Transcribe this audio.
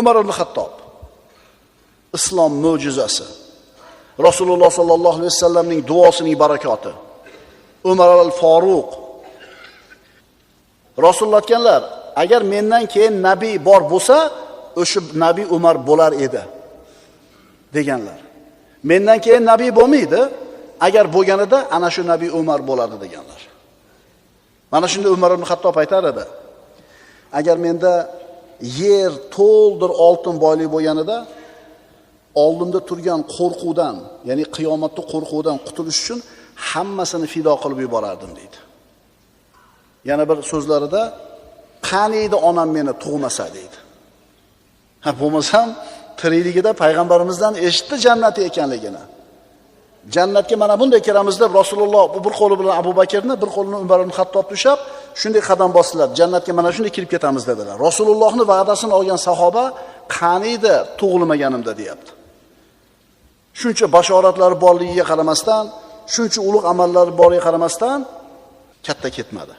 Umar ibn Xattob, islom mo'jizasi, Rasululloh sallallohu alayhi vasallamning duosining barakoti. Umar al-Faruq. Rasululloh aytganlar, agar mendan keyin nabiy bor bo'lsa, o'sha nabiy Umar bo'lar edi deganlar. Mendan keyin nabiy bo'lmaydi, agar bo'lganida ana shu nabiy Umar bo'ladi deganlar. Mana shunda Umar ibn Xattob aytar edi, agar menda yer to'ldir oltin boylik bo'lganida, oldimda turgan qo'rquvdan, ya'ni qiyomatda qo'rquvdan qutulish uchun hammasini fido qilib yuborardim deydi. Yana bir so'zlarida, qaniydi onam meni tug'masa deydi. Bo'lmasam tirikligida payg'ambarimizdan eshitdi jannati ekanligini. Jannatga mana bunday kiramiz deb Rasululloh bir qo'li bilan Abu Bakrni, bir qo'lini Umar ibn Xattobni ushlab, shunday qadam bosdilar. Jannatga mana shunday kirib ketamiz dedilar. Rasulullohning va'dasini olgan sahoba qaniydi tug'ilmaganimda deyapti. Shuncha bashoratlari borligiga qaramasdan, shuncha ulug' amallari boriga qaramasdan katta ketmadi.